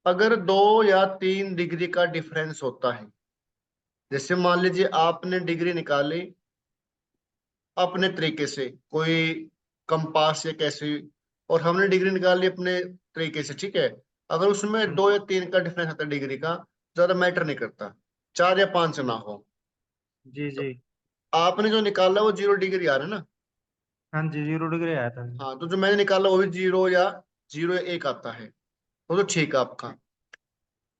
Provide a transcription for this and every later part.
अगर 2 या 3 डिग्री का डिफरेंस होता है, जैसे मान लीजिए आपने डिग्री निकाली अपने तरीके से, कोई कंपास या कैसे, और हमने डिग्री निकाली अपने तरीके से, ठीक है। अगर उसमें 2 या 3 का डिफरेंस आता है डिग्री का, ज्यादा मैटर नहीं करता, 4 या 5 ना हो। जी तो जी। आपने जो निकाला वो 0 डिग्री आ रहा है ना। हाँ जी, 0 डिग्री आया था। हाँ, तो जो मैंने निकाला वो भी 0 या 0 या 1 आता है, वो तो ठीक है आपका। तो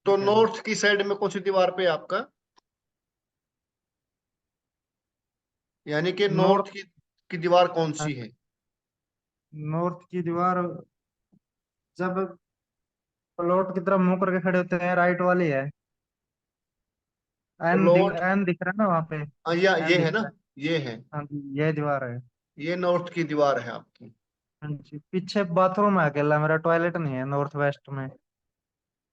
ठीक है जी। नॉर्थ की साइड में कौन सी दीवार पे है आपका, यानी कि नॉर्थ। नॉर्थ की दीवार कौन सी है? नॉर्थ की दीवार जब प्लॉट की तरफ मुंह करके खड़े होते हैं, राइट वाली है। प्लॉट, एन दिख रहा है ना वहाँ पे। या ये एन है दिख ना, रहा है। ये है, हाँ जी, ये दीवार है। ये नॉर्थ की दीवार है आपकी। हाँ जी, पीछे बाथरूम है अकेला, मेरा टॉयलेट नहीं है नॉर्थ वेस्ट में।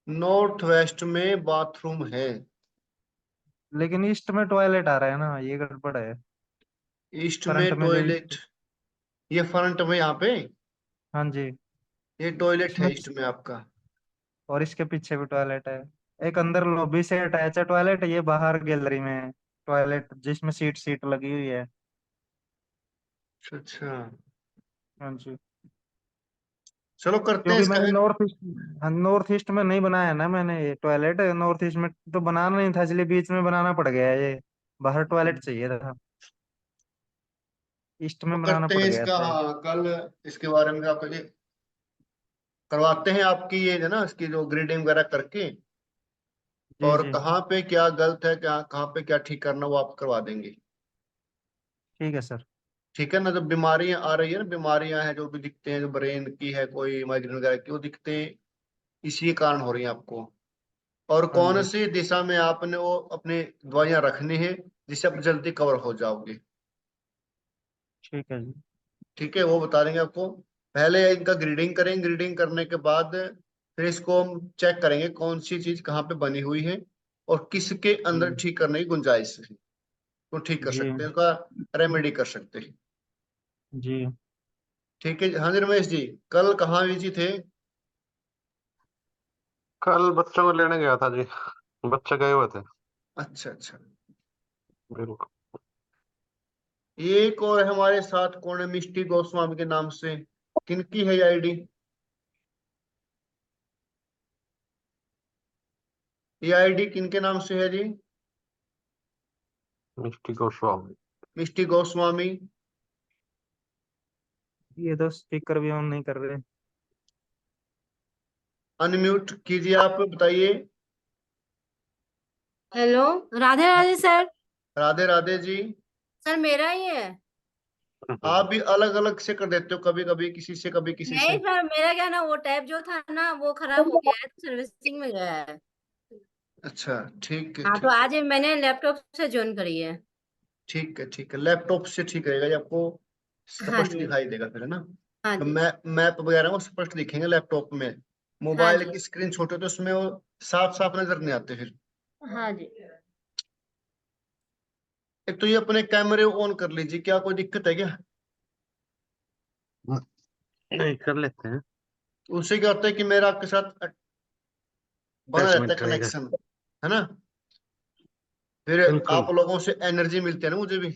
नॉर्थ वेस्ट में बाथरूम है? लेकिन ईस्ट में टॉयलेट आ रहा है ना, ये गड़बड़ है। ईस्ट फ्रंट में में जो टॉयलेट? ईस्ट। ये फ्रंट में यहाँ पे हाँ जी। ये टॉयलेट इसमें है ईस्ट में आपका? और इसके पीछे भी टॉयलेट है। एक अंदर लॉबी से अटैच है टॉयलेट, ये बाहर गैलरी में है टॉयलेट, जिसमें सीट सीट लगी हुई है। अच्छा, हाँ जी। चलो करते हैं क्योंकि इसका मैंने है। नॉर्थ ईस्ट, हाँ नॉर्थ ईस्ट में नहीं बनाया ना मैंने ये टॉयलेट, नॉर्थ ईस्ट में तो बनाना नहीं था, इसलिए बीच में बनाना पड़ गया है ये। बाहर टॉयलेट चाहिए था, ईस्ट तो में बनाना करते पड़ हैं गया इसका, था ये। हाँ कल इसके बारे में आपका ये करवाते हैं, आपकी ये है ना, इसकी जो ग्रेडिंग वगैरह करके, जी और जी। कहाँ पे क्या गलत है, क्या कहाँ पे क्या ठीक करना, वो आप करवा देंगे। ठीक है सर। ठीक है ना, जो बीमारियां आ रही है ना, बीमारियां हैं जो भी दिखते हैं, जो ब्रेन की है, कोई माइग्रेन वगैरह की, वो दिखते हैं इसी के कारण हो रही है आपको। और हाँ कौन जी। सी दिशा में आपने वो अपनी दवाइयां रखनी है, जिससे आप जल्दी कवर हो जाओगे। ठीक है जी। ठीक है, वो बता देंगे आपको। पहले इनका ग्रीडिंग करेंगे, ग्रीडिंग करने के बाद फिर इसको हम चेक करेंगे कौन सी चीज कहाँ पे बनी हुई है, और किसके अंदर जी ठीक करने की गुंजाइश है, तो ठीक कर जी। सकते हैं, उसका रेमेडी कर सकते हैं। जी। ठीक है, हाँ जी रमेश जी, कल कहाँ बिजी थे? कल बच्चों को लेने गया था जी। बच्चे गए हुए थे। अच्छा अच्छा। बिल्कुल। एक और हमारे साथ कौन है, मिष्टी गोस्वामी के नाम से, किनकी है ये आईडी? ये आईडी किनके नाम से है जी? मिष्टी गोस्वामी। मिष्टी गोस्वामी। ये तो स्पीकर भी ऑन नहीं कर रहे। अनम्यूट कीजिए, आप बताइए। Hello. Radhe Radhe sir. Radhe Radhe ji. Sir मेरा ही है। आप भी अलग अलग से कर देते हो, कभी कभी किसी से, कभी किसी नहीं से। सर, मेरा क्या ना, वो टैब जो था ना वो खराब हो गया है तो सर्विसिंग में गया है। अच्छा, ठीक है हाँ, तो ठीक है। आज मैंने लैपटॉप से ज्वाइन करी है। ठीक है ठीक है, लैपटॉप से ठीक रहेगा ये, आपको हाँ स्पष्ट जी। दिखाई देगा फिर, है ना। हाँ तो जी। मैप वगैरह वो स्पष्ट दिखेंगे लैपटॉप में। हाँ मोबाइल जी। की स्क्रीन छोटे तो उसमें वो साफ साफ नजर नहीं आते फिर। हाँ जी। एक तो ये अपने कैमरे ऑन कर लीजिए, क्या कोई दिक्कत है क्या? नहीं, कर लेते हैं। उससे क्या होता है कि मेरा आपके साथ बना रहता है अटैचमेंट रहेगा। कनेक्शन, है ना। फिर बिल्कुल। आप लोगों से एनर्जी मिलती है ना मुझे भी।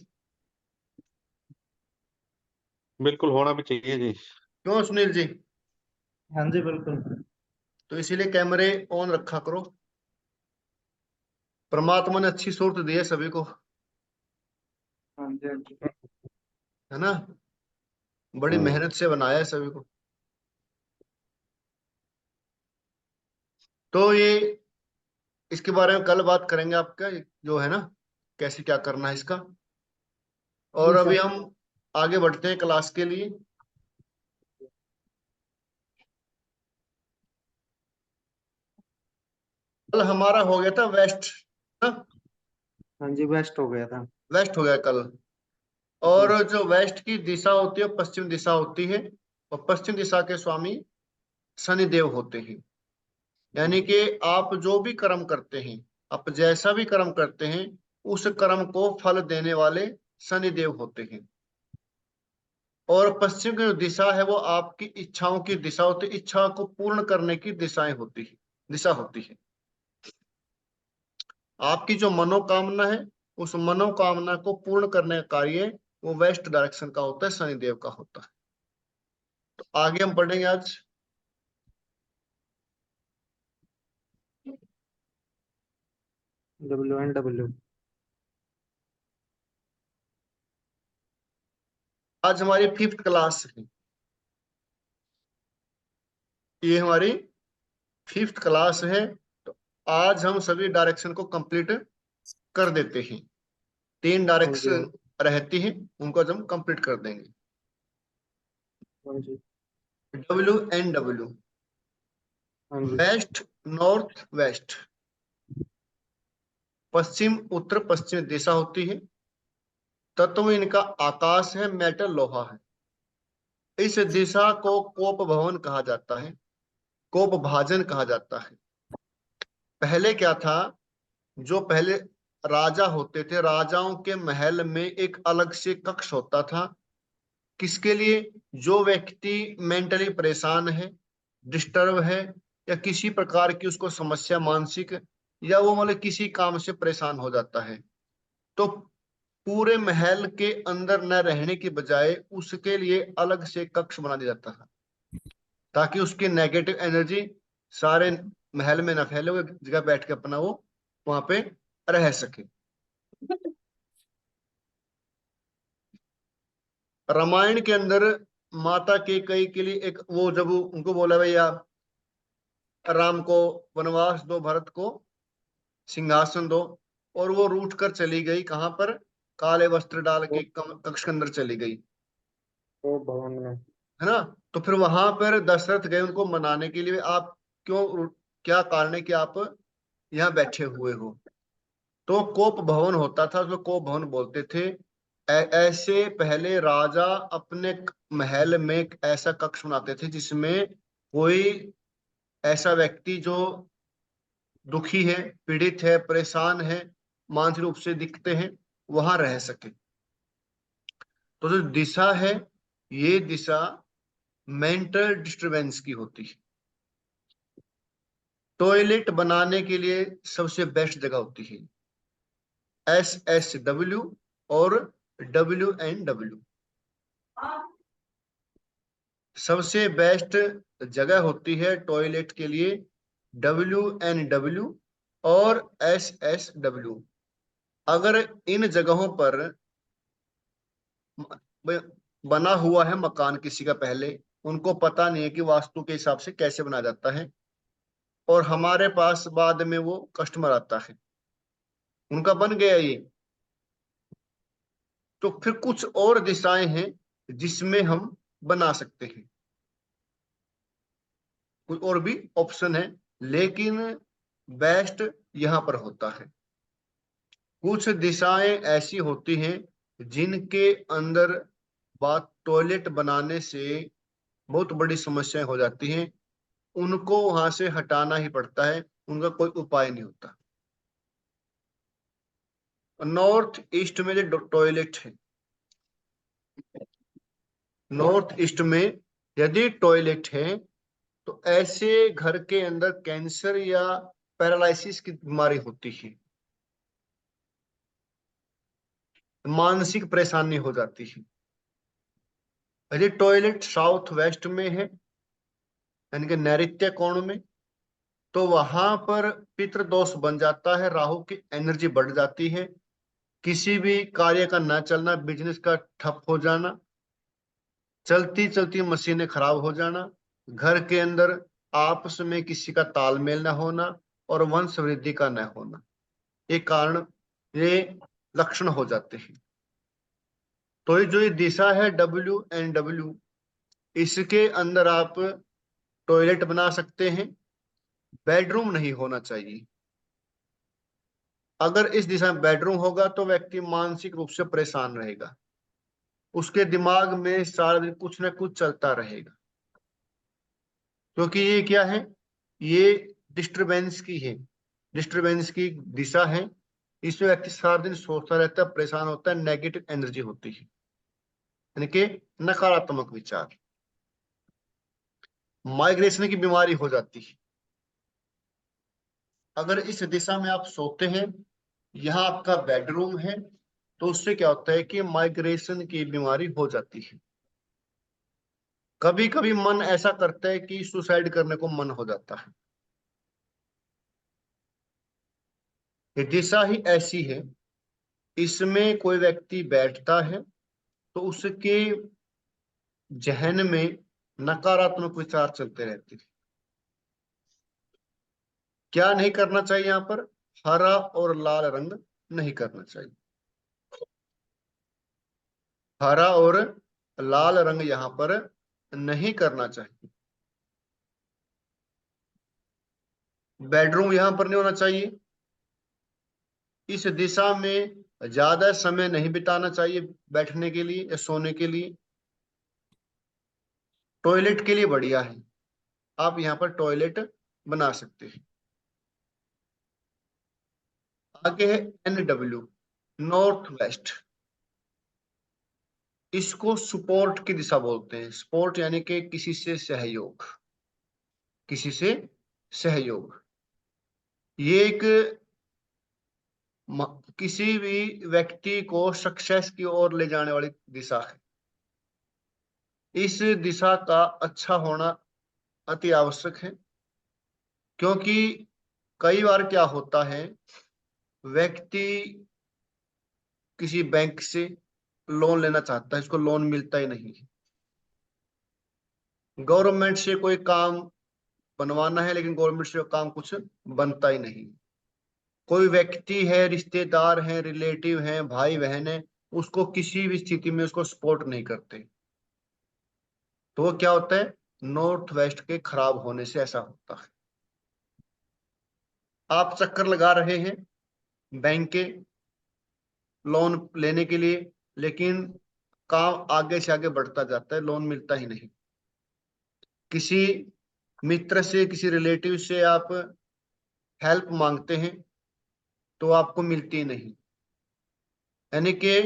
बिल्कुल होना भी चाहिए जी। क्यों सुनील जी? हाँ जी बिल्कुल। तो इसीलिए कैमरे ऑन रखा करो। परमात्मा ने अच्छी सूरत दी है सभी को, हाँ जी। हाँ जी। है ना। बड़ी हम्म। मेहनत से बनाया है सभी को। तो ये इसके बारे में कल बात करेंगे आपका, जो है ना, कैसे क्या करना है इसका। और जी अभी सर। हम आगे बढ़ते हैं क्लास के लिए। कल हमारा हो गया था वेस्ट ना, हाँ जी, वेस्ट हो गया था। वेस्ट हो गया कल। और जी जो वेस्ट की दिशा होती है पश्चिम दिशा होती है, और पश्चिम दिशा के स्वामी शनिदेव होते हैं। यानी कि आप जो भी कर्म करते हैं, आप जैसा भी कर्म करते हैं, उस कर्म को फल देने वाले शनिदेव होते हैं। और पश्चिम की जो दिशा है वो आपकी इच्छाओं की दिशा होती है, इच्छा को पूर्ण करने की दिशाएं होती है। दिशा होती है। आपकी जो मनोकामना है, उस मनोकामना को पूर्ण करने का कार्य वो वेस्ट डायरेक्शन का होता है, शनिदेव का होता है। तो आगे हम पढ़ेंगे आज। WNW। आज हमारी 5th क्लास है, ये हमारी 5th क्लास है। तो आज हम सभी डायरेक्शन को कंप्लीट कर देते हैं। 3 हाँ जी, डायरेक्शन रहती हैं, उनको आज हम कंप्लीट कर देंगे। हाँ जी, WNW, हाँ जी, वेस्ट नॉर्थ वेस्ट, पश्चिम उत्तर पश्चिम दिशा होती है। तत्व इनका आकाश है, मेटल लोहा है। इस दिशा को कोप भवन कहा जाता है, कोप भाजन कहा जाता है। पहले क्या था, जो पहले राजा होते थे, राजाओं के महल में एक अलग से कक्ष होता था। किसके लिए? जो व्यक्ति मेंटली परेशान है, डिस्टर्ब है, या किसी प्रकार की उसको समस्या मानसिक, या वो मतलब किसी काम से परेशान हो जाता है, तो पूरे महल के अंदर न रहने की बजाय उसके लिए अलग से कक्ष बना दिया जाता था, ताकि उसकी नेगेटिव एनर्जी सारे महल में न फैले, वो एक जगह बैठ के अपना वो वहां पे रह सके। रामायण के अंदर माता कैकेयी के लिए एक वो, जब उनको बोला भैया राम को वनवास दो, भरत को सिंहासन दो, और वो रूठ कर चली गई कहां पर? काले वस्त्र डाल के कक्ष के अंदर चली गई, वो भवन में। है ना। तो फिर वहां पर दशरथ गए उनको मनाने के लिए, आप क्यों, क्या कारण है कि आप यहाँ बैठे हुए हो? तो कोप भवन होता था, उसको कोप भवन बोलते थे। ऐसे पहले राजा अपने महल में एक ऐसा कक्ष बनाते थे जिसमें कोई ऐसा व्यक्ति जो दुखी है, पीड़ित है, परेशान है, मानसिक रूप से दिखते हैं, वहां रह सके। तो जो दिशा है, ये दिशा मेंटल डिस्टरबेंस की होती है। टॉयलेट बनाने के लिए सबसे बेस्ट जगह होती है SSW और WNW। सबसे बेस्ट जगह होती है टॉयलेट के लिए WNW और SSW। अगर इन जगहों पर बना हुआ है मकान किसी का पहले, उनको पता नहीं है कि वास्तु के हिसाब से कैसे बनाया जाता है, और हमारे पास बाद में वो कस्टमर आता है, उनका बन गया ये, तो फिर कुछ और दिशाएं हैं जिसमें हम बना सकते हैं, कोई और भी ऑप्शन है, लेकिन बेस्ट यहां पर होता है। कुछ दिशाएं ऐसी होती हैं जिनके अंदर बात टॉयलेट बनाने से बहुत बड़ी समस्याएं हो जाती हैं, उनको वहां से हटाना ही पड़ता है, उनका कोई उपाय नहीं होता। नॉर्थ ईस्ट में जो टॉयलेट है, नॉर्थ ईस्ट में यदि टॉयलेट है, तो ऐसे घर के अंदर कैंसर या पैरालिसिस की बीमारी होती है, मानसिक परेशानी हो जाती है। यदि टॉयलेट साउथ वेस्ट में है, यानी कि नैऋत्य कोण में, तो वहां पर पितृदोष बन जाता है, राहु की एनर्जी बढ़ जाती है, किसी भी कार्य का न चलना, बिजनेस का ठप हो जाना, चलती चलती मशीनें खराब हो जाना, घर के अंदर आपस में किसी का तालमेल न होना, और वंश वृद्धि का न होना, ये कारण, ये लक्षण हो जाते हैं। तो ये जो ये दिशा है WNW, इसके अंदर आप टॉयलेट बना सकते हैं, बेडरूम नहीं होना चाहिए। अगर इस दिशा में बेडरूम होगा तो व्यक्ति मानसिक रूप से परेशान रहेगा, उसके दिमाग में सारा दिन कुछ ना कुछ चलता रहेगा, क्योंकि ये क्या है, ये डिस्टरबेंस की है, डिस्टरबेंस की दिशा है। इसमें व्यक्ति सारा दिन सोचता रहता है, परेशान होता है, नेगेटिव एनर्जी होती है, यानी कि नकारात्मक विचार, माइग्रेशन की बीमारी हो जाती है। अगर इस दिशा में आप सोते हैं, यहाँ आपका बेडरूम है, तो उससे क्या होता है कि माइग्रेशन की बीमारी हो जाती है। कभी कभी मन ऐसा करता है कि सुसाइड करने को मन हो जाता है। ये दिशा ही ऐसी है, इसमें कोई व्यक्ति बैठता है तो उसके जहन में नकारात्मक विचार चलते रहते हैं। क्या नहीं करना चाहिए यहाँ पर? हरा और लाल रंग नहीं करना चाहिए। हरा और लाल रंग यहाँ पर नहीं करना चाहिए। बेडरूम यहाँ पर नहीं होना चाहिए। इस दिशा में ज्यादा समय नहीं बिताना चाहिए बैठने के लिए या सोने के लिए। टॉयलेट के लिए बढ़िया है, आप यहाँ पर टॉयलेट बना सकते हैं। आगे है NW, नॉर्थ वेस्ट। इसको सपोर्ट की दिशा बोलते हैं। सपोर्ट यानी कि किसी से सहयोग, किसी से सहयोग। ये एक किसी भी व्यक्ति को सक्सेस की ओर ले जाने वाली दिशा है। इस दिशा का अच्छा होना अति आवश्यक है, क्योंकि कई बार क्या होता है, व्यक्ति किसी बैंक से लोन लेना चाहता है, इसको लोन मिलता ही नहीं है। गवर्नमेंट से कोई काम बनवाना है, लेकिन गवर्नमेंट से काम कुछ बनता ही नहीं। कोई व्यक्ति है, रिश्तेदार है, रिलेटिव है, भाई बहन है, उसको किसी भी स्थिति में उसको सपोर्ट नहीं करते। तो वो क्या होता है, नॉर्थ वेस्ट के खराब होने से ऐसा होता है। आप चक्कर लगा रहे हैं बैंक के लोन लेने के लिए, लेकिन काम आगे से आगे बढ़ता जाता है, लोन मिलता ही नहीं। किसी मित्र से, किसी रिलेटिव से आप हेल्प मांगते हैं तो आपको मिलती नहीं। यानी कि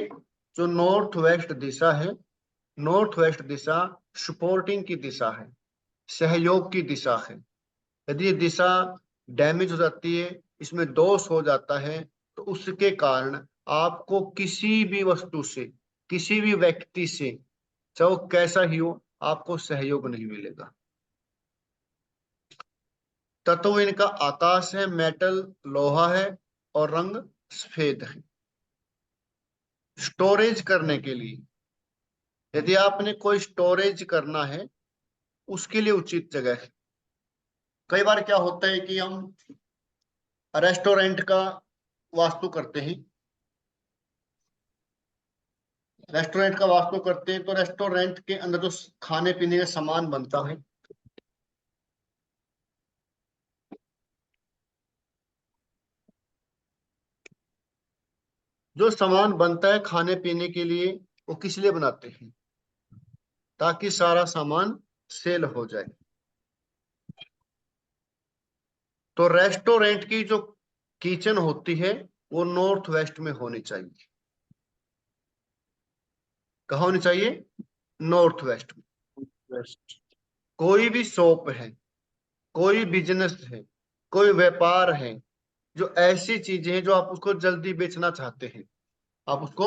जो नॉर्थ वेस्ट दिशा है, नॉर्थ वेस्ट दिशा सपोर्टिंग की दिशा है, सहयोग की दिशा है। यदि ये दिशा डैमेज हो जाती है, इसमें दोष हो जाता है, तो उसके कारण आपको किसी भी वस्तु से, किसी भी व्यक्ति से, चाहे वो कैसा ही हो, आपको सहयोग नहीं मिलेगा। तत्व इनका आकाश है, मेटल लोहा है, और रंग सफेद है। स्टोरेज करने के लिए, यदि आपने कोई स्टोरेज करना है, उसके लिए उचित जगह है। कई बार क्या होता है कि हम रेस्टोरेंट का वास्तु करते हैं, रेस्टोरेंट का वास्तु करते हैं, तो रेस्टोरेंट के अंदर जो खाने पीने का सामान बनता है, जो सामान बनता है खाने पीने के लिए, वो किस लिए बनाते हैं? ताकि सारा सामान सेल हो जाए। तो रेस्टोरेंट की जो किचन होती है, वो नॉर्थ वेस्ट में होनी चाहिए। कहाँ होनी चाहिए? नॉर्थ वेस्ट में। वेस्ट। कोई भी शॉप है, कोई बिजनेस है, कोई व्यापार है, जो ऐसी चीजें हैं जो आप उसको जल्दी बेचना चाहते हैं, आप उसको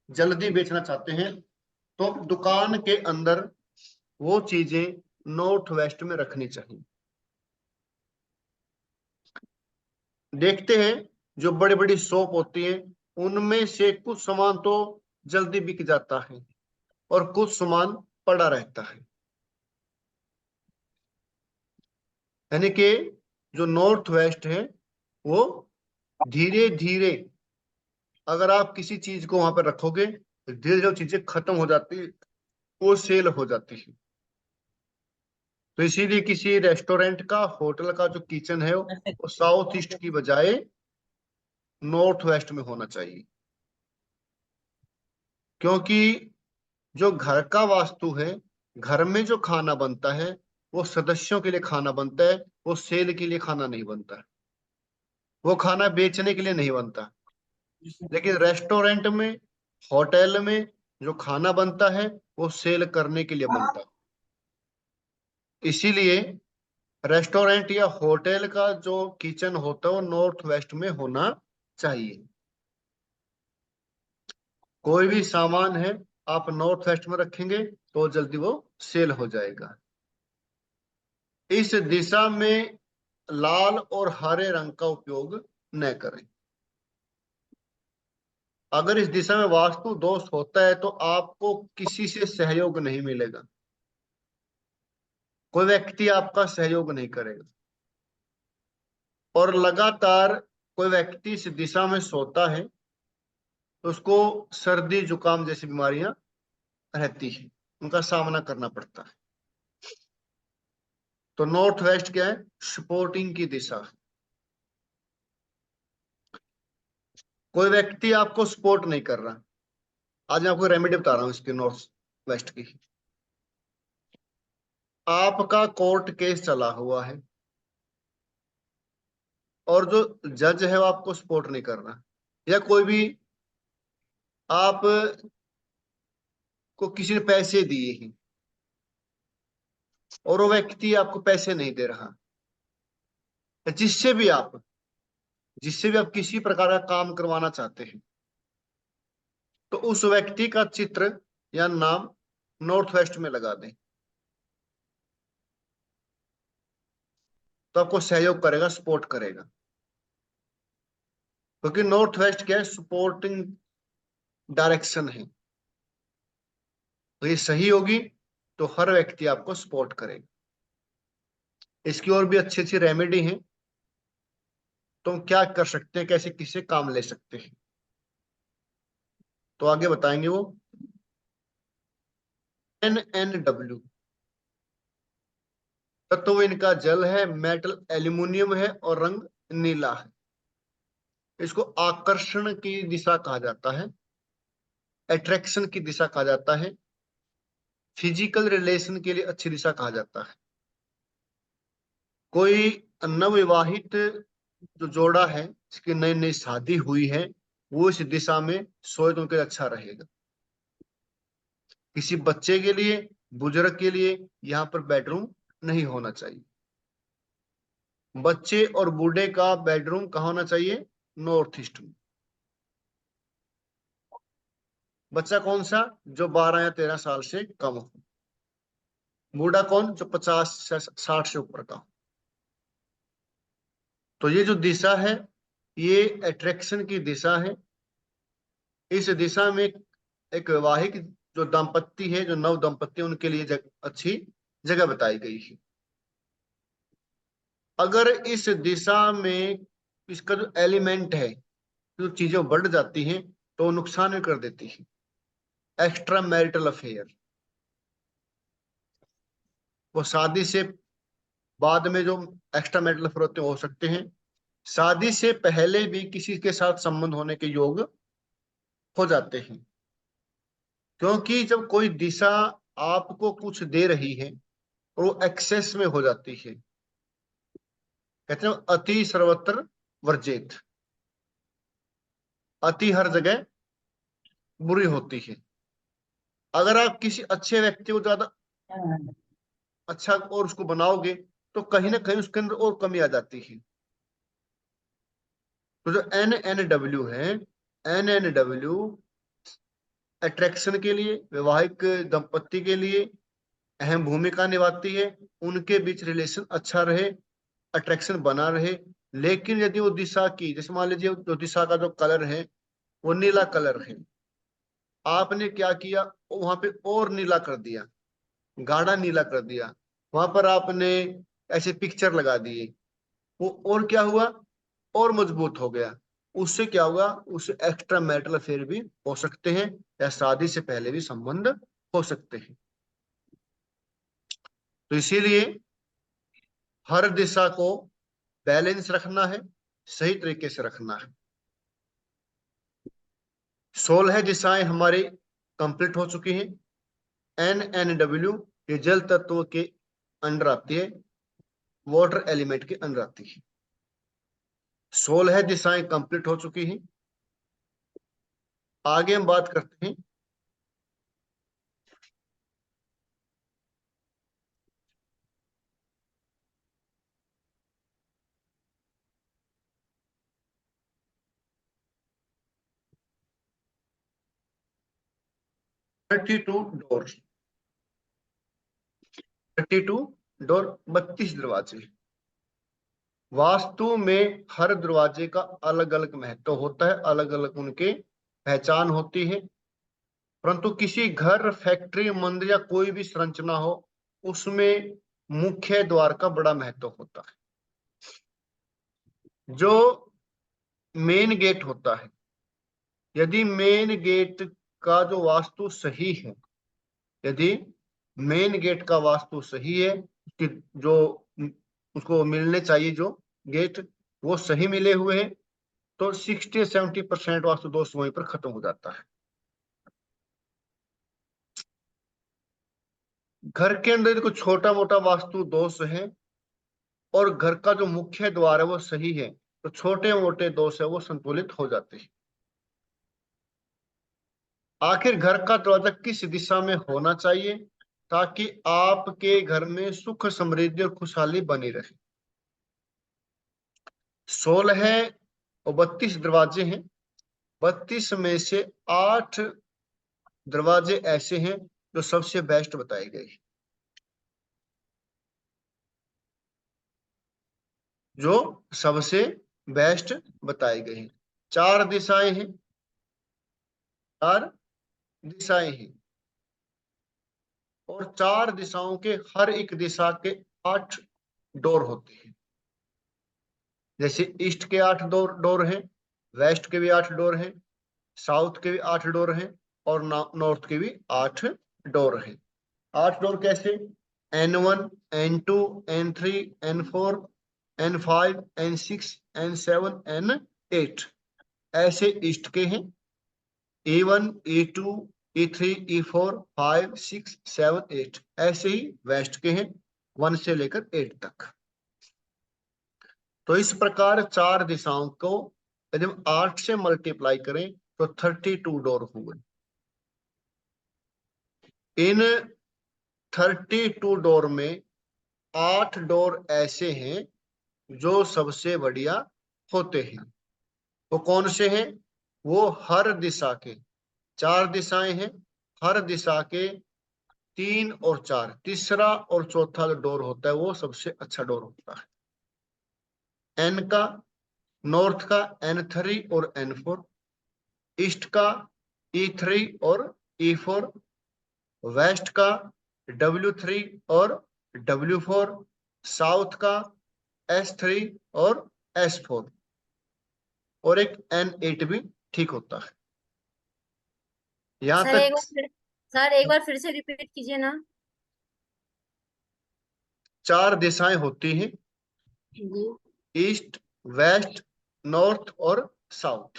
जल्दी बेचना चाहते हैं, तो दुकान के अंदर वो चीजें नॉर्थ वेस्ट में रखनी चाहिए। देखते हैं जो बड़ी बड़ी शॉप होती है, उनमें से कुछ सामान तो जल्दी बिक जाता है और कुछ सामान पड़ा रहता है। यानी कि जो नॉर्थ वेस्ट है, वो धीरे धीरे, अगर आप किसी चीज को वहां पर रखोगे, धीरे धीरे जो चीजें खत्म हो जाती है, वो सेल हो जाती है। तो इसीलिए किसी रेस्टोरेंट का, होटल का जो किचन है, वो साउथ ईस्ट की बजाय नॉर्थ वेस्ट में होना चाहिए। क्योंकि जो घर का वास्तु है, घर में जो खाना बनता है, वो सदस्यों के लिए खाना बनता है, वो सेल के लिए खाना नहीं बनता है, वो खाना बेचने के लिए नहीं बनता। लेकिन रेस्टोरेंट में, होटल में जो खाना बनता है, वो सेल करने के लिए बनता है। इसीलिए रेस्टोरेंट या होटल का जो किचन होता है वो नॉर्थ वेस्ट में होना चाहिए। कोई भी सामान है आप नॉर्थ वेस्ट में रखेंगे तो जल्दी वो सेल हो जाएगा। इस दिशा में लाल और हरे रंग का उपयोग न करें। अगर इस दिशा में वास्तु दोष होता है तो आपको किसी से सहयोग नहीं मिलेगा, कोई व्यक्ति आपका सहयोग नहीं करेगा, और लगातार कोई व्यक्ति इस दिशा में सोता है तो उसको सर्दी जुकाम जैसी बीमारियां रहती है, उनका सामना करना पड़ता है। तो नॉर्थ वेस्ट क्या है? सपोर्टिंग की दिशा है। कोई व्यक्ति आपको सपोर्ट नहीं कर रहा, आज मैं आपको रेमेडी बता रहा हूं इसकी नॉर्थ वेस्ट की। आपका कोर्ट केस चला हुआ है और जो जज है वो आपको सपोर्ट नहीं कर रहा, या कोई भी आप को किसी ने पैसे दिए हैं और वो व्यक्ति आपको पैसे नहीं दे रहा, जिससे भी आप किसी प्रकार का काम करवाना चाहते हैं, तो उस व्यक्ति का चित्र या नाम नॉर्थ वेस्ट में लगा दें, तो आपको सहयोग करेगा, सपोर्ट करेगा। क्योंकि नॉर्थ वेस्ट क्या है? सपोर्टिंग डायरेक्शन है, तो ये सही होगी तो हर व्यक्ति आपको सपोर्ट करेगा। इसकी और भी अच्छी अच्छी रेमेडी हैं, तो हम क्या कर सकते हैं, कैसे किसे काम ले सकते हैं, तो आगे बताएंगे वो। NNW तत्व इनका जल है, मेटल एल्यूमिनियम है और रंग नीला है। इसको आकर्षण की दिशा कहा जाता है, अट्रैक्शन की दिशा कहा जाता है, फिजिकल रिलेशन के लिए अच्छी दिशा कहा जाता है। कोई नवविवाहित जो जोड़ा है जिसकी नई नई शादी हुई है वो इस दिशा में सोए तो उनके लिए अच्छा रहेगा। किसी बच्चे के लिए, बुजुर्ग के लिए यहाँ पर बेडरूम नहीं होना चाहिए। बच्चे और बूढ़े का बेडरूम कहाँ होना चाहिए? नॉर्थ ईस्ट में। बच्चा कौन सा? जो 12 या 13 साल से कम हो। बूढ़ा कौन? जो 50 से 60 से ऊपर का हो। तो ये जो दिशा है ये अट्रैक्शन की दिशा है। इस दिशा में एक वैवाहिक जो दाम्पत्य है, जो नव दंपत्ति, उनके लिए अच्छी जगह बताई गई है। अगर इस दिशा में इसका जो एलिमेंट है, जो चीजें बढ़ जाती हैं तो नुकसान भी कर देती है। एक्स्ट्रा मैरिटल अफेयर, वो शादी से बाद में जो एक्स्ट्रा मैरिटल अफेयर होते हो सकते हैं, शादी से पहले भी किसी के साथ संबंध होने के योग हो जाते हैं। क्योंकि जब कोई दिशा आपको कुछ दे रही है और वो एक्सेस में हो जाती है, कहते हैं अति सर्वत्र वर्जित, अति हर जगह बुरी होती है। अगर आप किसी अच्छे व्यक्ति को ज्यादा अच्छा और उसको बनाओगे तो कहीं ना कहीं उसके अंदर और कमी आ जाती है। तो जो NNW है, NNW अट्रैक्शन के लिए, वैवाहिक दंपत्ति के लिए अहम भूमिका निभाती है। उनके बीच रिलेशन अच्छा रहे, अट्रैक्शन बना रहे। लेकिन यदि वो दिशा की, जैसे मान लीजिए जो दिशा का जो कलर है वो नीला कलर है, आपने क्या किया, वहां पे और नीला कर दिया, गाढ़ा नीला कर दिया, वहां पर आपने ऐसे पिक्चर लगा दिए, वो और क्या हुआ, और मजबूत हो गया। उससे क्या होगा, उससे एक्स्ट्रा मैरिटल अफेयर भी हो सकते हैं या शादी से पहले भी संबंध हो सकते हैं। तो इसीलिए हर दिशा को बैलेंस रखना है, सही तरीके से रखना है। 16 दिशाएं हमारी कंप्लीट हो चुकी हैं। NNW ये जल तत्व के अंडर आती है, वाटर एलिमेंट के अंदर आती है। 16 दिशाएं कंप्लीट हो चुकी हैं। आगे हम बात करते हैं 32 डोर, 32 डोर, 32 दरवाजे। वास्तु में हर दरवाजे का अलग अलग महत्व होता है, अलग अलग उनके पहचान होती है। परंतु किसी घर, फैक्ट्री, मंदिर या कोई भी संरचना हो, उसमें मुख्य द्वार का बड़ा महत्व होता है। जो मेन गेट होता है, यदि मेन गेट का जो वास्तु सही है, यदि मेन गेट का वास्तु सही है, उसकी जो उसको मिलने चाहिए जो गेट, वो सही मिले हुए हैं, तो 60-70% वास्तु दोष वहीं पर खत्म हो जाता है। घर के अंदर यदि कोई छोटा मोटा वास्तु दोष है और घर का जो मुख्य द्वार है वो सही है, तो छोटे मोटे दोष है वो संतुलित हो जाते हैं। आखिर घर का दरवाजा किस दिशा में होना चाहिए ताकि आपके घर में सुख, समृद्धि और खुशहाली बनी रहे? 16 और 32 दरवाजे हैं। 32 में से 8 दरवाजे ऐसे हैं जो सबसे बेस्ट बताए गए, जो सबसे बेस्ट बताए गए हैं। 4 दिशाएं हैं, 4 दिशाएं हैं, और 4 दिशाओं के हर एक दिशा के 8 डोर होते हैं। जैसे ईस्ट के 8 डोर हैं, वेस्ट के भी 8 डोर हैं, साउथ के भी 8 डोर हैं, और नॉर्थ के भी 8 डोर हैं। 8 डोर कैसे? N1, N2, N3, N4, N5, N6, N7, N8 ऐसे ईस्ट के हैं। E1, E2, E3, E4, 5, 6, 7, 8 ऐसे ही वेस्ट के हैं, 1 से लेकर 8 तक। तो इस प्रकार 4 दिशाओं को यदि हम 8 से मल्टीप्लाई करें तो 32 डोर हुए। इन 32 डोर में 8 डोर ऐसे हैं जो सबसे बढ़िया होते हैं। वो कौन से हैं? वो हर दिशा के, 4 दिशाएं हैं, हर दिशा के 3 और 4, तीसरा और चौथा जो डोर होता है वो सबसे अच्छा डोर होता है। एन का, नॉर्थ का N3 और N4, ईस्ट का E3 और E4, वेस्ट का W3 और W4, साउथ का S3 और S4, और एक N8 भी ठीक होता है। यहां सर तक सर एक बार फिर से रिपीट कीजिए ना। 4 दिशाएं होती हैं, जी। ईस्ट, वेस्ट, नॉर्थ और साउथ।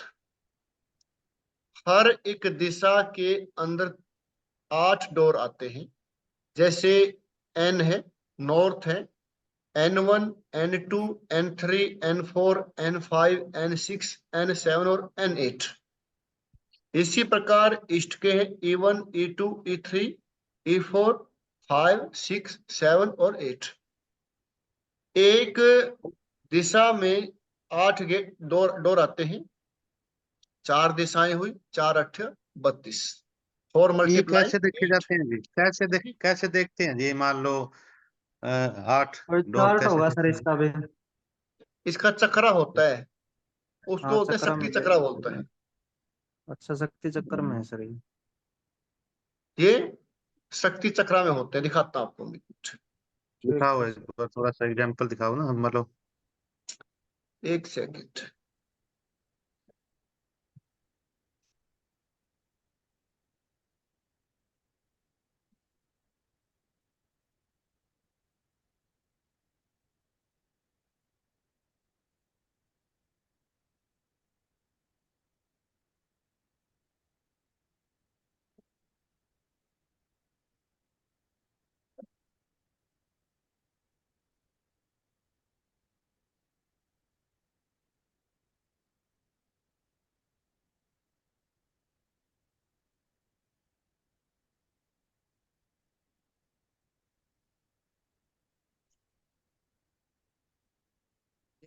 हर एक दिशा के अंदर 8 डोर आते हैं। जैसे N है, नॉर्थ है, N1, N2, N3, N4, N5, N6, N7 और N8। इसी प्रकार ईस्ट के हैं E1, E2, E3, E4, 5, 6, 7 और 8। एक दिशा में 8 गेट डोर आते हैं। 4 दिशाएं हुई, 4 8 32, 4 ये मल्टीप्लाई कैसे देखे 8। जाते हैं जी? कैसे देखते हैं जी? मान लो 8 कोई डोर चार्ट कैसे होगा सर देखते हैं? इसका भी। इसका चक्रा होता है, उसको हाँ बोलते हैं चक्र शक्ति में चक्रा देख। बोलते हैं। अच्छा शक्ति चक्र में है सर ये। ये शक्ति चक्रा में होते हैं, दिखाता हूं आपको मैं कुछ। ठीक दिखाओ है एक सर। बार, थोड़ा सा एग्जाम्पल दिखाओ ना, मतलब। एक सेकंड।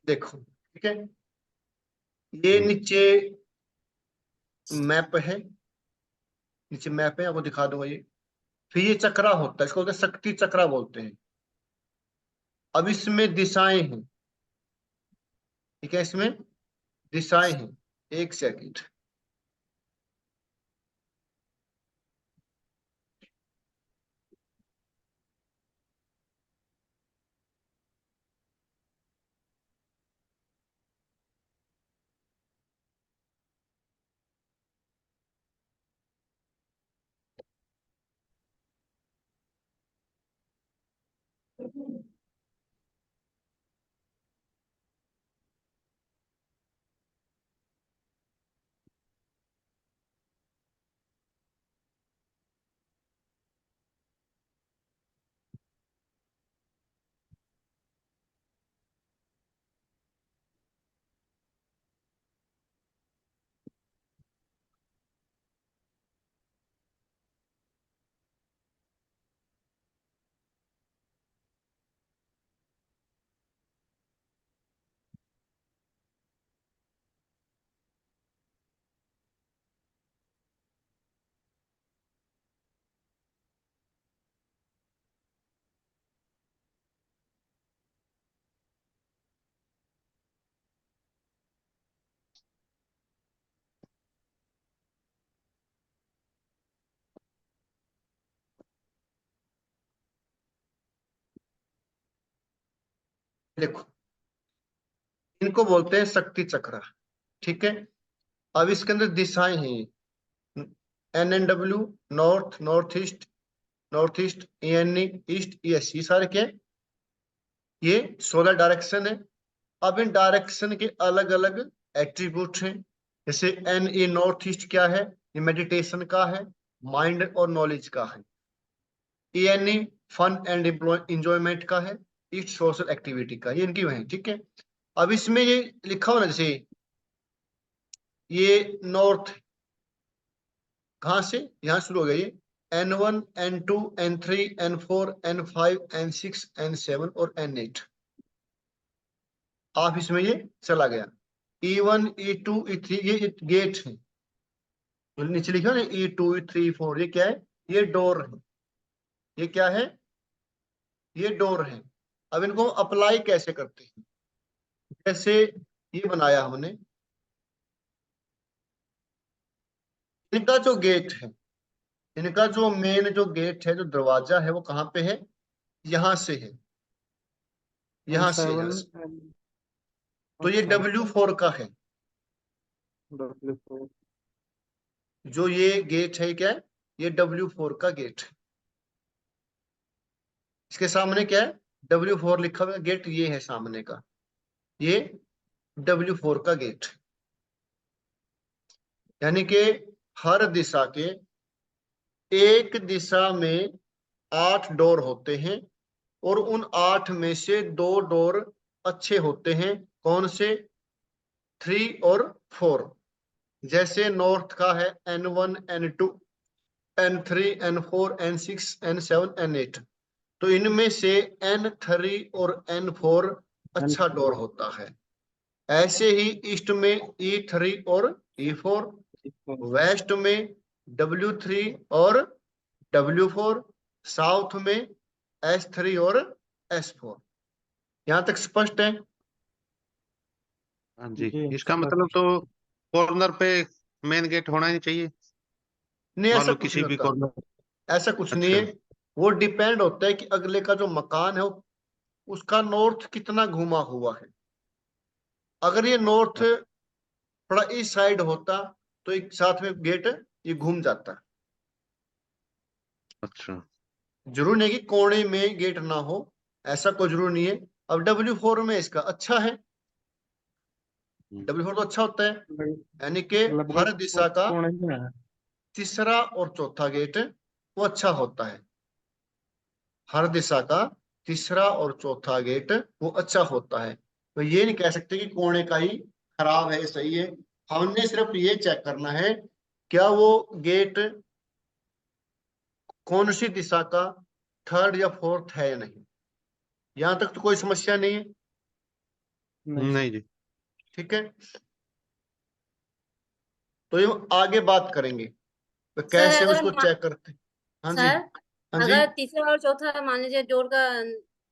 देखो, ठीक है, ये नीचे मैप है, नीचे मैप है, आपको दिखा दूंगा ये। फिर ये चक्रा होता है, इसको बोलते हैं शक्ति चक्रा बोलते हैं। अब इसमें दिशाएं हैं, ठीक है, इसमें दिशाएं हैं। एक सेकंड, देखो, इनको बोलते हैं शक्ति चक्र, ठीक है। अब इसके अंदर दिशाएं हैं, NNW, north, north east, ENE, east, EST, ये सारे क्या है? ये 16 डायरेक्शन है। अब इन डायरेक्शन के अलग अलग एट्रीब्यूट हैं। जैसे NE, नॉर्थ ईस्ट क्या है? ये मेडिटेशन का है, माइंड और नॉलेज का है। ENE फन एंड एंजॉयमेंट का है, ईस्ट सोशल एक्टिविटी का, ये इनकी है, ठीक है। अब इसमें ये लिखा हो ना, जैसे ये नॉर्थ कहाँ से, यहाँ शुरू हो गया ये N1, N2, N3, N4, N5, N6, N7 और N8। आप इसमें ये चला गया। E1, E2, E3 ये गेट है, तो नीचे लिखा ना E2, E3, E4, ये क्या है? ये डोर है। ये क्या है? ये डोर है। अब इनको अप्लाई कैसे करते हैं? जैसे ये बनाया हमने, इनका जो गेट है, इनका जो मेन जो गेट है, जो दरवाजा है, वो कहाँ पे है? यहाँ से है, यहाँ से, यहाँ N7 से। तो ये अच्छा W4 का है। W4 जो ये गेट है क्या है? ये W4 का गेट है। इसके सामने क्या है? W4 लिखा हुआ गेट, ये है सामने का, ये W4 का गेट। यानी कि हर दिशा के एक दिशा में 8 डोर होते हैं, और उन 8 में से 2 डोर अच्छे होते हैं। कौन से? 3 और 4। जैसे नॉर्थ का है N1, N2, N3, N4, N6, N7, N8। तो इनमें से N3 और N4 अच्छा डोर होता है। ऐसे ही ईस्ट में E3 और E4, वेस्ट में W3 और W4, साउथ में S3 और S4। यहां तक स्पष्ट है? हाँ जी, जी इसका मतलब तो कॉर्नर पे मेन गेट होना ही चाहिए, नहीं, मान ऐसा लो कुछ किसी नहीं भी होता। कॉर्नर। ऐसा कुछ नहीं अच्छा। है। वो डिपेंड होता है कि अगले का जो मकान है उसका नॉर्थ कितना घुमा हुआ है। अगर ये नॉर्थ थोड़ा इस साइड होता तो एक साथ में गेट ये घूम जाता। अच्छा। जरूर नहीं कि कोने में गेट ना हो, ऐसा कोई जरूर नहीं है। अब W4 में इसका अच्छा है, W4 तो अच्छा होता है। यानी कि हर लगभग दिशा का कोने में है। तीसरा और चौथा गेट वो अच्छा होता है। हर दिशा का तीसरा और चौथा गेट वो अच्छा होता है। तो ये नहीं कह सकते कि कोने का ही खराब है, सही है। हमने सिर्फ ये चेक करना है, क्या वो गेट कौन सी दिशा का थर्ड या फोर्थ है या नहीं। यहां तक तो कोई समस्या नहीं है, नहीं सर। नहीं जी। ठीक है। तो ये आगे बात करेंगे। तो सर कैसे अगर उसको चेक करते? हाँ जी, सर हाँ जी, अगर तीसरा और चौथा मान लीजिए जोड़ का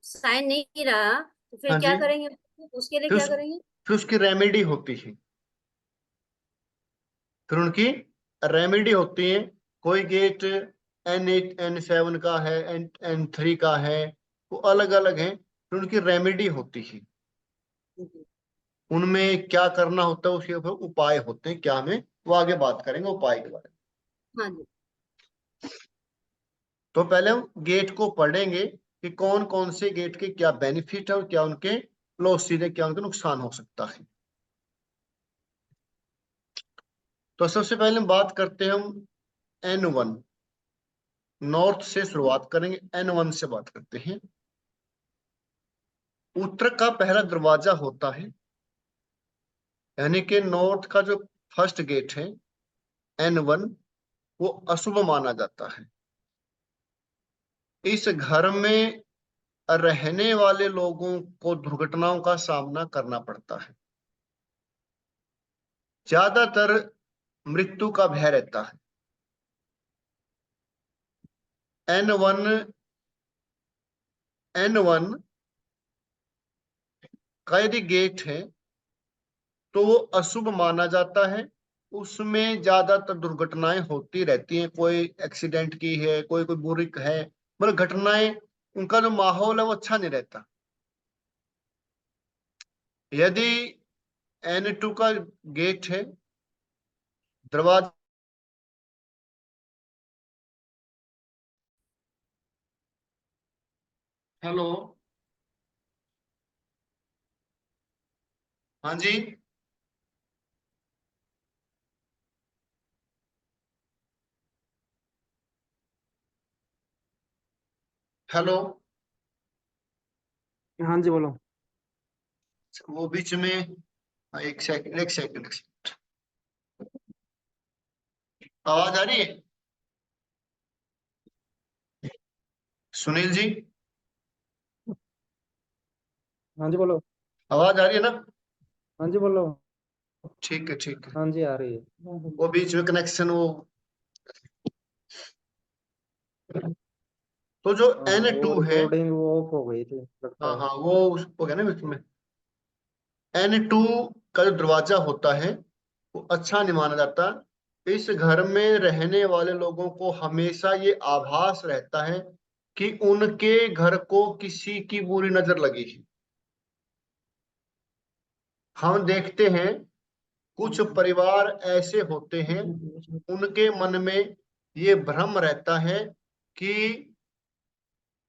साइन नहीं रहा तो फिर हाँ क्या जी। करेंगे? उसके लिए फिर क्या उस करेंगे? फिर उसकी रेमेडी होती है, फिर उनकी रेमेडी होती है। कोई गेट N8 N7 का है, N3 का है, वो अलग अलग है, फिर उनकी रेमेडी होती है। उनमें क्या करना होता है उसके ऊपर उपाय होते हैं, क्या हमें वो आगे बात करेंगे उपाय के बारे में। हाँ जी। तो पहले हम गेट को पढ़ेंगे कि कौन कौन से गेट के क्या बेनिफिट है और क्या उनके लॉस सीधे क्या उनके नुकसान हो सकता है। तो सबसे पहले हम बात करते हैं हम N1, नॉर्थ से शुरुआत करेंगे, N1 से बात करते हैं। उत्तर का पहला दरवाजा होता है, यानी कि नॉर्थ का जो फर्स्ट गेट है N1, वो अशुभ माना जाता है। इस घर में रहने वाले लोगों को दुर्घटनाओं का सामना करना पड़ता है, ज्यादातर मृत्यु का भय रहता है। N1 का यदि गेट है तो वो अशुभ माना जाता है, उसमें ज्यादातर दुर्घटनाएं होती रहती हैं, कोई एक्सीडेंट की है, कोई कोई बुरी है, मतलब घटनाएं, उनका जो माहौल है वो अच्छा नहीं रहता। यदि N2 का गेट है, दरवाजा, हेलो, हाँ जी, हेलो, हाँ जी बोलो। वो बीच में, हाँ, एक सेकंड एक सेकंड, आवाज आ रही है सुनील जी? हाँ जी बोलो। आवाज आ रही है ना? हाँ जी बोलो। ठीक है, ठीक है। हाँ जी आ रही है। वो बीच में कनेक्शन वो, तो जो हाँ N2 वो है, रिकॉर्डिंग वो ऑफ हो गई थी लगता हाँ है। हाँ, वो उसको क्या ना बीच में N2 का जो दरवाजा होता है वो अच्छा नहीं माना जाता। इस घर में रहने वाले लोगों को हमेशा ये आभास रहता है कि उनके घर को किसी की बुरी नजर लगी है। हम देखते हैं कुछ परिवार ऐसे होते हैं, उनके मन में ये भ्रम रहता है कि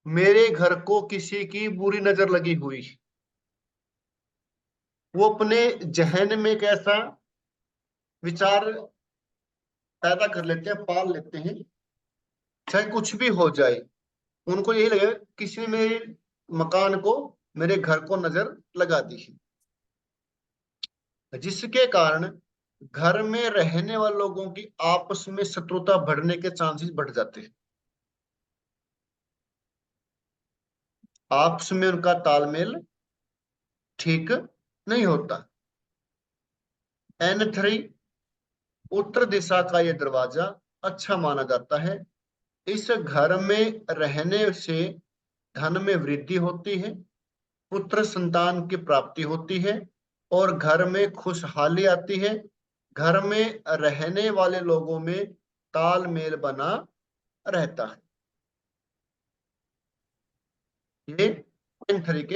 मेरे घर को किसी की बुरी नजर लगी हुई है। वो अपने जहन में एक ऐसा विचार पैदा कर लेते हैं, पाल लेते हैं, चाहे कुछ भी हो जाए, उनको यही लगेगा किसी ने मेरे मकान को, मेरे घर को नजर लगा दी है, जिसके कारण घर में रहने वाले लोगों की आपस में शत्रुता बढ़ने के चांसेस बढ़ जाते हैं, आपस में उनका तालमेल ठीक नहीं होता। N3, उत्तर दिशा का यह दरवाजा अच्छा माना जाता है। इस घर में रहने से धन में वृद्धि होती है, पुत्र संतान की प्राप्ति होती है और घर में खुशहाली आती है। घर में रहने वाले लोगों में तालमेल बना रहता है। ये N3 के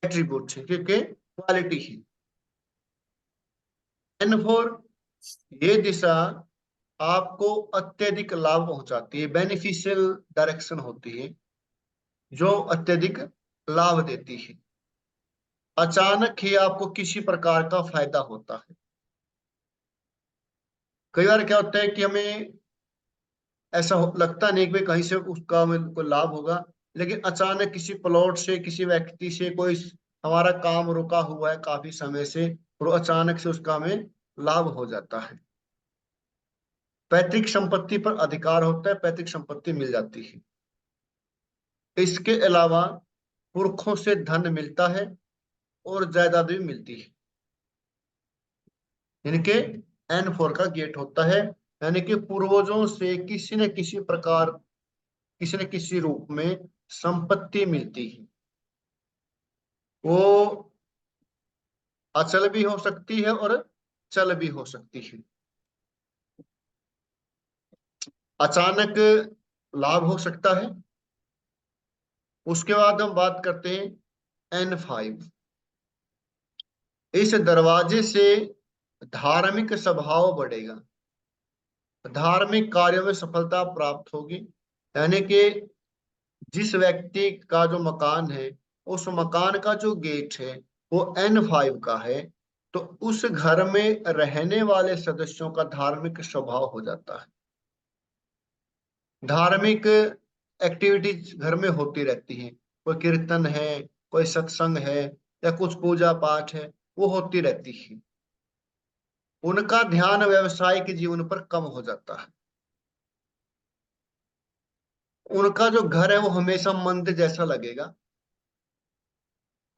एट्रीब्यूट है, क्योंकि क्वालिटी है। N4, ये दिशा आपको अत्यधिक लाभ पहुंचाती है, बेनिफिशियल डायरेक्शन होती है, जो अत्यधिक लाभ देती है। अचानक ही आपको किसी प्रकार का फायदा होता है। कई बार क्या होता है कि हमें ऐसा लगता नहीं कि भाई कहीं से उसका हमें कोई लाभ होगा, लेकिन अचानक किसी प्लॉट से, किसी व्यक्ति से कोई हमारा काम रुका हुआ है काफी समय से, और अचानक से उसका हमें लाभ हो जाता है। पैतृक संपत्ति पर अधिकार होता है, पैतृक संपत्ति मिल जाती है। इसके अलावा पुरखों से धन मिलता है और जायदाद भी मिलती है, यानी कि N4 का गेट होता है, यानी कि पूर्वजों से किसी न किसी प्रकार, किसी न किसी रूप में संपत्ति मिलती है। वो अचल भी हो सकती है और चल भी हो सकती है। अचानक लाभ हो सकता है। उसके बाद हम बात करते हैं N5। इस दरवाजे से धार्मिक स्वभाव बढ़ेगा, धार्मिक कार्यों में सफलता प्राप्त होगी। यानी कि जिस व्यक्ति का जो मकान है, उस मकान का जो गेट है वो N5 का है, तो उस घर में रहने वाले सदस्यों का धार्मिक स्वभाव हो जाता है। धार्मिक एक्टिविटीज घर में होती रहती हैं, कोई कीर्तन है, कोई सत्संग है, या कुछ पूजा पाठ है, वो होती रहती है। उनका ध्यान व्यवसायिक जीवन पर कम हो जाता है। उनका जो घर है वो हमेशा मंदिर जैसा लगेगा।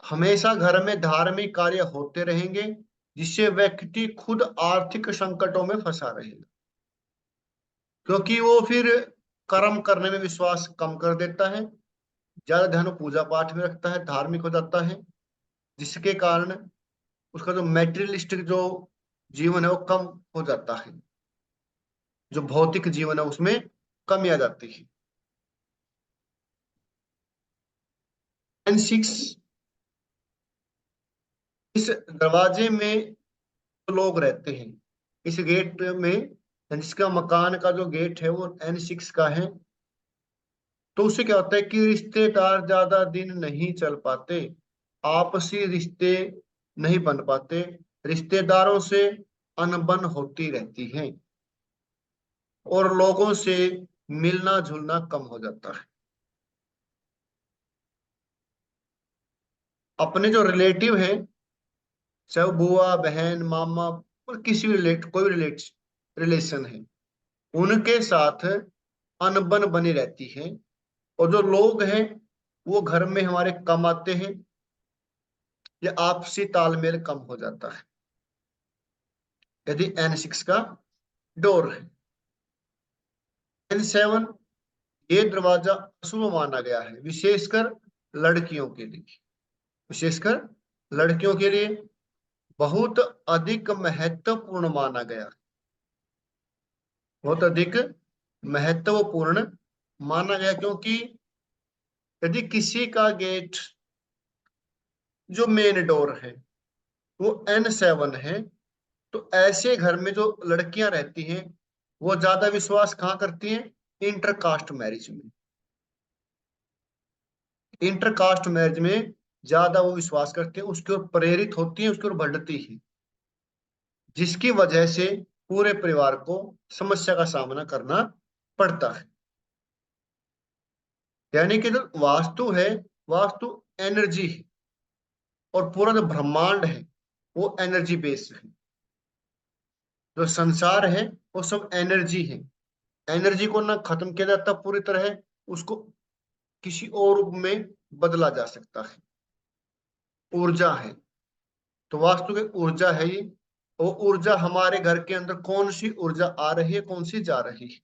हमेशा घर में धार्मिक कार्य होते रहेंगे, जिससे व्यक्ति खुद आर्थिक संकटों में फंसा रहेगा, क्योंकि वो फिर कर्म करने में विश्वास कम कर देता है, ज्यादा ध्यान पूजा पाठ में रखता है, धार्मिक हो जाता है, जिसके कारण उसका जो मेटेरियलिस्टिक जो जीवन है वो कम हो जाता है, जो भौतिक जीवन है उसमें कमी आ जाती है। N6, इस दरवाजे में जो लोग रहते हैं, इस गेट में, जिसका मकान का जो गेट है वो N6 का है, तो उससे क्या होता है कि रिश्तेदार ज्यादा दिन नहीं चल पाते, आपसी रिश्ते नहीं बन पाते, रिश्तेदारों से अनबन होती रहती है, और लोगों से मिलना जुलना कम हो जाता है। अपने जो रिलेटिव है, चाहे वो बुआ बहन मामा और किसी भी कोई रिलेशन है, उनके साथ अनबन बनी रहती है, और जो लोग हैं वो घर में हमारे कम आते हैं, या आपसी तालमेल कम हो जाता है यदि N6 का डोर है। N7, ये दरवाजा अशुभ माना गया है, विशेषकर लड़कियों के लिए, विशेषकर लड़कियों के लिए बहुत अधिक महत्वपूर्ण माना गया, बहुत अधिक महत्वपूर्ण माना गया, क्योंकि यदि किसी का गेट जो मेन डोर है वो N7 है, तो ऐसे घर में जो लड़कियां रहती हैं वो ज्यादा विश्वास कहाँ करती हैं? इंटरकास्ट मैरिज में। इंटरकास्ट मैरिज में ज्यादा वो विश्वास करती हैं, उसकी ओर प्रेरित होती हैं, उसकी ओर बढ़ती है, जिसकी वजह से पूरे परिवार को समस्या का सामना करना पड़ता है। यानी कि जो वास्तु है, वास्तु एनर्जी है, और पूरा जो ब्रह्मांड है वो एनर्जी बेस्ड है। जो संसार है वो सब एनर्जी है। एनर्जी को ना खत्म किया जाता पूरी तरह, उसको किसी और रूप में बदला जा सकता है। ऊर्जा है, तो वास्तु की ऊर्जा है ये। वो ऊर्जा हमारे घर के अंदर कौन सी ऊर्जा आ रही है, कौन सी जा रही है।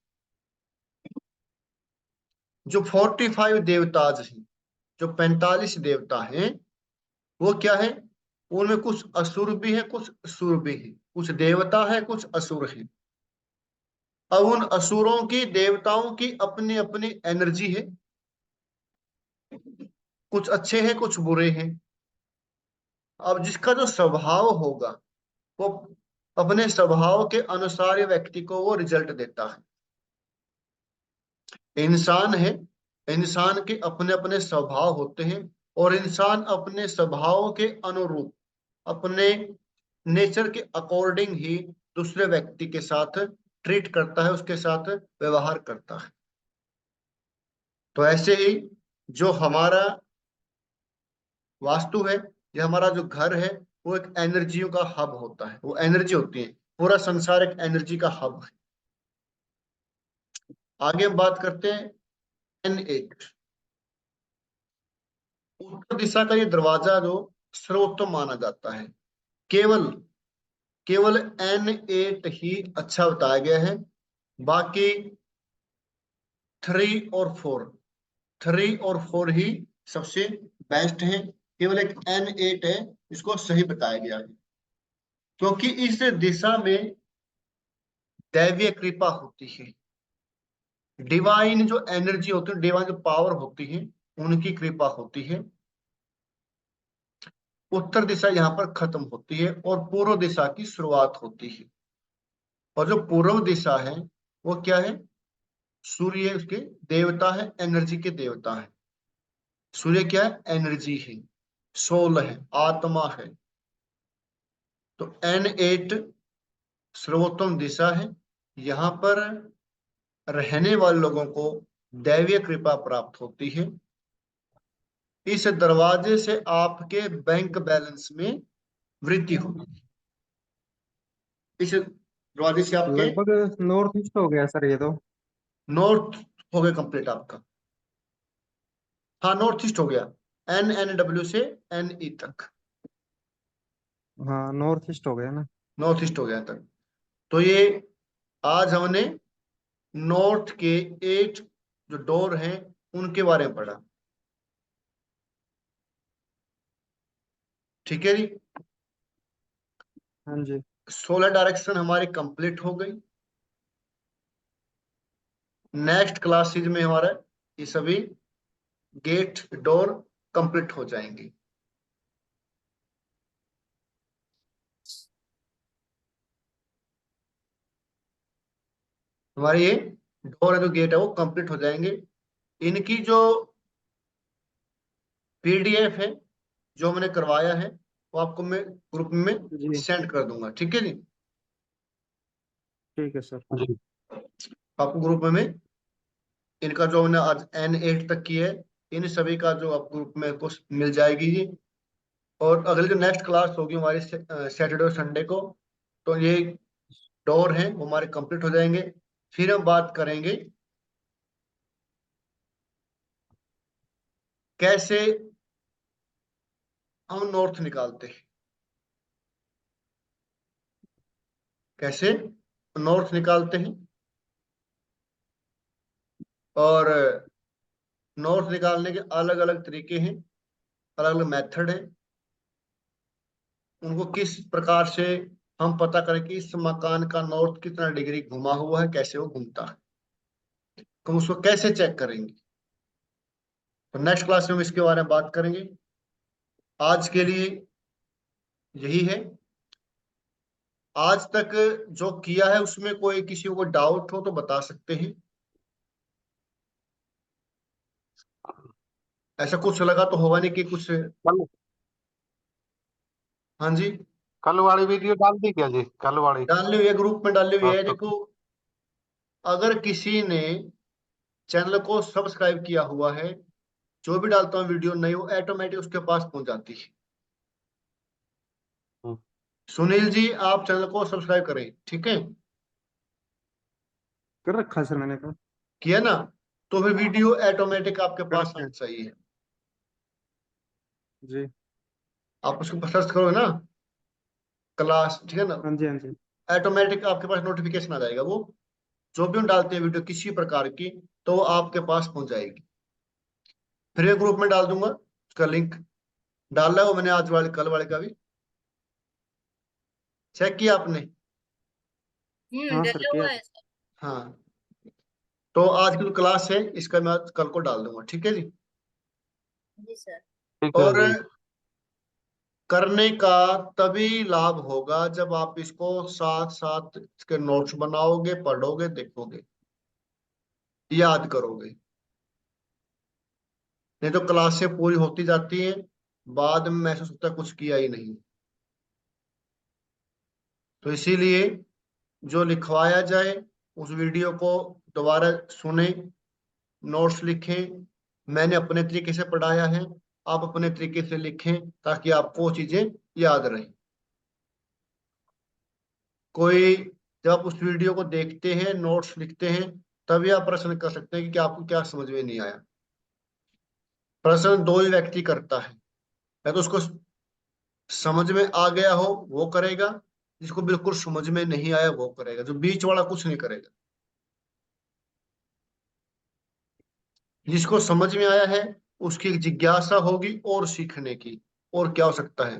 जो 45 देवताज हैं, जो 45 देवता हैं, वो क्या है? उनमें कुछ असुर भी है, कुछ सुर भी है, कुछ देवता है, कुछ असुर है। अब उन असुरों की, देवताओं की अपनी अपनी एनर्जी है, कुछ अच्छे हैं कुछ बुरे हैं। अब जिसका जो स्वभाव होगा, वो अपने स्वभाव के अनुसार ही व्यक्ति को वो रिजल्ट देता है। इंसान है, इंसान के अपने अपने स्वभाव होते हैं, और इंसान अपने स्वभाव के अनुरूप, अपने नेचर के अकॉर्डिंग ही दूसरे व्यक्ति के साथ ट्रीट करता है, उसके साथ व्यवहार करता है। तो ऐसे ही जो हमारा वास्तु है, ये हमारा जो घर है, वो एक एनर्जियों का हब होता है, वो एनर्जी होती है, पूरा संसार एक एनर्जी का हब है। आगे हम बात करते हैं N8। उत्तर दिशा का ये दरवाजा जो सर्वोत्तम माना जाता है। केवल केवल N8 ही अच्छा बताया गया है, बाकी 3 और 4 ही सबसे बेस्ट है। केवल एक N8 है इसको सही बताया गया है, क्योंकि इस दिशा में दैवीय कृपा होती है। डिवाइन जो एनर्जी होती है, डिवाइन जो पावर होती है, उनकी कृपा होती है। उत्तर दिशा यहाँ पर खत्म होती है और पूर्व दिशा की शुरुआत होती है। और जो पूर्व दिशा है वो क्या है? सूर्य उसके देवता है, एनर्जी के देवता है। सूर्य क्या है? एनर्जी है, सोल है, आत्मा है। तो N8 सर्वोत्तम दिशा है। यहाँ पर रहने वाले लोगों को दैवीय कृपा प्राप्त होती है। इस दरवाजे से आपके बैंक बैलेंस में वृद्धि होगी। इस दरवाजे से आपके लगभग नॉर्थ ईस्ट हो गया सर ये तो। नॉर्थ हो गया कंप्लीट आपका। हाँ, नॉर्थ ईस्ट हो गया, NNW से NE तक, हाँ नॉर्थ ईस्ट हो गया ना। नॉर्थ ईस्ट हो गया तक। तो ये आज हमने नॉर्थ के 8 जो डोर हैं उनके बारे में पढ़ा। ठीक है जी। हाँ जी। 16 डायरेक्शन हमारी कंप्लीट हो गई। नेक्स्ट क्लासेज में हमारा ये सभी गेट डोर कंप्लीट हो जाएंगे। हमारी ये डोर है जो गेट है वो कंप्लीट हो जाएंगे। इनकी जो PDF है जो मैंने करवाया है वो आपको मैं ग्रुप में जी सेंड कर दूंगा। ठीक है जी। ठीक है सर। जी आपको ग्रुप में इनका जो मैंने आज N8 तक की है, इन सभी का जो आप ग्रुप में कुछ मिल जाएगी जी। और अगली जो नेक्स्ट क्लास होगी हमारी सैटरडे और संडे को, तो ये डोर हैं वो हमारे कंप्लीट हो जाएंगे। फिर हम बात करेंगे कैसे हम नॉर्थ निकालते हैं, कैसे नॉर्थ निकालते हैं। और नॉर्थ निकालने के अलग अलग तरीके हैं, अलग अलग मेथड है। उनको किस प्रकार से हम पता करें कि इस मकान का नॉर्थ कितना डिग्री घुमा हुआ है, कैसे वो घूमता है, तो हम उसको कैसे चेक करेंगे। तो नेक्स्ट क्लास में हम इसके बारे में बात करेंगे। आज के लिए यही है। आज तक जो किया है उसमें कोई किसी को डाउट हो तो बता सकते हैं। ऐसा कुछ लगा तो होगा नहीं कि कुछ। कल हाँ जी, कल वाली वीडियो डाल दी क्या जी? कल वाली डाली हुई है, ग्रुप में डाली हुई हाँ है। तो देखो, अगर किसी ने चैनल को सब्सक्राइब किया हुआ है, जो भी डालता हूँ वीडियो नई, वो ऑटोमेटिक उसके पास पहुंच जाती है। हम्म, सुनील जी, आप चैनल को सब्सक्राइब करें, ठीक है? कर रखा है सर मैंने तो। किया ना? तो फिर वीडियो ऑटोमेटिक आपके कर पास रखा आनी है। चाहिए। जी। आप उसको सर्च करोगे ना, क्लास, ठीक है ना, हाँ जी हाँ जी। ऑटोमेटिक आपके पास नोटिफिकेशन आ जाएगा। वो जो भी हम डालते हैं वीडियो किसी प्रकार की, तो वो आपके पास पहुंच जाएगी। फिर ये ग्रुप में डाल दूंगा, उसका लिंक डाला है वो मैंने, आज वाले कल वाले का भी चेक किया आपने? हाँ सर डला किया हुआ था। है सर। हाँ। तो आज की जो क्लास है इसका मैं आज कल को डाल दूंगा, ठीक है जी। जी सर। ठीक है और जी। करने का तभी लाभ होगा जब आप इसको साथ साथ इसके नोट्स बनाओगे, पढ़ोगे, देखोगे, याद करोगे। नहीं तो क्लासें पूरी होती जाती हैं, बाद में महसूस होता है कुछ किया ही नहीं। तो इसीलिए जो लिखवाया जाए उस वीडियो को दोबारा सुने, नोट्स लिखें। मैंने अपने तरीके से पढ़ाया है, आप अपने तरीके से लिखें ताकि आपको वो चीजें याद रहें। कोई जब आप उस वीडियो को देखते हैं, नोट्स लिखते हैं, तभी आप प्रश्न कर सकते हैं कि आपको क्या समझ में नहीं आया। प्रश्न दो ही व्यक्ति करता है, या तो उसको समझ में आ गया हो वो करेगा, जिसको बिल्कुल समझ में नहीं आया वो करेगा, जो बीच वाला कुछ नहीं करेगा। जिसको समझ में आया है उसकी एक जिज्ञासा होगी और सीखने की, और क्या हो सकता है।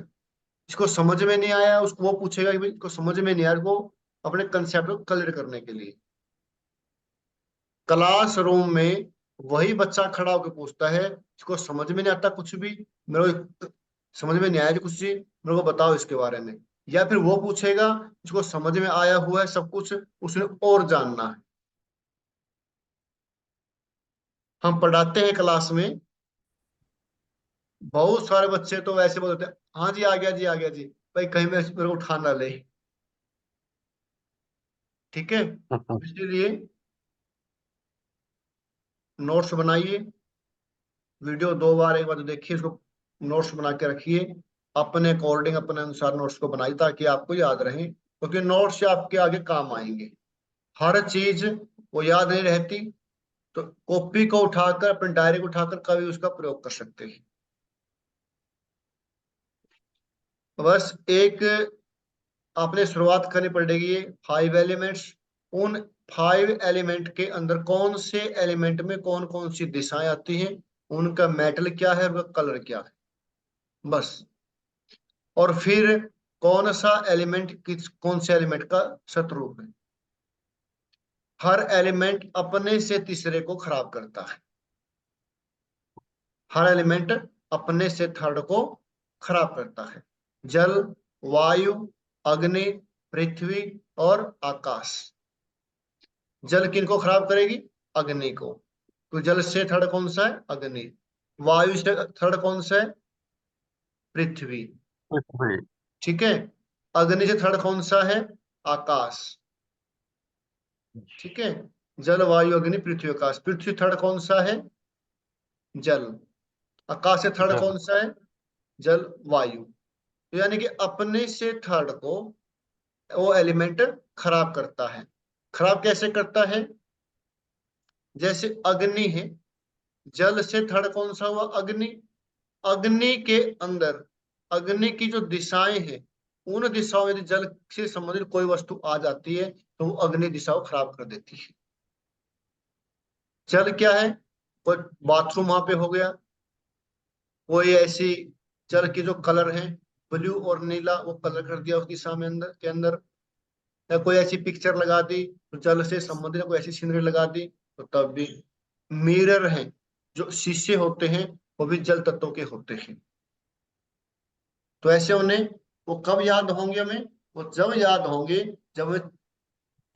जिसको समझ में नहीं आया उसको वो पूछेगा कि भाई इसको समझ में नहीं आया, वो अपने कंसेप्ट को क्लियर करने के लिए। क्लासरूम में वही बच्चा खड़ा होकर पूछता है इसको समझ में नहीं आता कुछ भी, मेरे को समझ में नहीं आया जी कुछ चीज, मेरे को बताओ इसके बारे में। या फिर वो पूछेगा इसको समझ में आया हुआ है सब कुछ, उसने और जानना है। हम पढ़ाते हैं क्लास में, बहुत सारे बच्चे तो वैसे बोलते हैं हाँ जी आ गया जी आ गया जी, भाई कहीं मेरे को उठा ना ले। ठीक है, इसलिए नोट्स बनाइए, वीडियो 2 बार 1 बार तो देखिए, उसको नोट्स बना के रखिए, अपने अकॉर्डिंग अपने अनुसार नोट्स को बनाइए ताकि आपको याद रहे, क्योंकि नोट्स से आपके आगे काम आएंगे। हर चीज वो याद नहीं रहती, तो कॉपी को उठाकर अपने डायरी को उठाकर कभी उसका प्रयोग कर सकते हैं। बस एक आपने शुरुआत करनी पड़ेगी 5 एलिमेंट्स। उन 5 एलिमेंट के अंदर कौन से एलिमेंट में कौन कौन सी दिशाएं आती हैं, उनका मेटल क्या है, उनका कलर क्या है, बस। और फिर कौन सा एलिमेंट किस कौन से एलिमेंट का शत्रु है। हर एलिमेंट अपने से तीसरे को खराब करता है, हर एलिमेंट अपने से थर्ड को खराब करता है। जल, वायु, अग्नि, पृथ्वी और आकाश। जल किनको खराब करेगी, अग्नि को, तो जल से थर्ड कौन सा है, अग्नि। वायु से थर्ड कौन सा है, पृथ्वी। ठीक है, अग्नि से थर्ड कौन सा है, आकाश। ठीक है, जल वायु अग्नि पृथ्वी आकाश। पृथ्वी थर्ड कौन सा है, जल। आकाश से थर्ड कौन सा है, जल वायु। तो यानी कि अपने से थर्ड को वो एलिमेंट खराब करता है। खराब कैसे करता है, जैसे अग्नि है, जल से थर्ड कौन सा हुआ, अग्नि। अग्नि के अंदर अग्नि की जो दिशाएं हैं, उन दिशाओं में यदि जल से संबंधित कोई वस्तु आ जाती है तो वो अग्नि दिशा को खराब कर देती है। जल क्या है, कोई बाथरूम वहां पे हो गया, कोई ऐसी जल के जो कलर है ब्लू और नीला, वो कलर कर दिया उस दिशा में अंदर के अंदर, या कोई ऐसी पिक्चर लगा दी तो जल से संबंधित कोई ऐसी सीनरी लगा दी तो तब भी। मिरर है, जो शीशे होते हैं वो भी जल तत्व के होते हैं। तो ऐसे उन्हें वो कब याद होंगे हमें, वो जब याद होंगे जब वो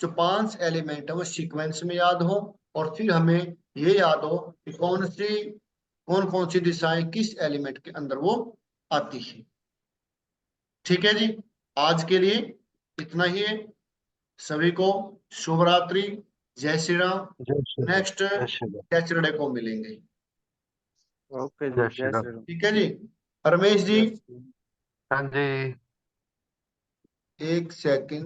जो 5 एलिमेंट है वो सीक्वेंस में याद हो, और फिर हमें ये याद हो कि कौन कौन सी दिशाएं किस एलिमेंट के अंदर वो आती है। ठीक है जी, आज के लिए इतना ही है। सभी को शुभ रात्रि, जय श्री राम। नेक्स्ट सैटरडे को मिलेंगे। ओके जी, जय जय श्री राम। श्री राम। ठीक है जी, रमेश जी जय श्री राम। हाँ जी। एक सेकंड।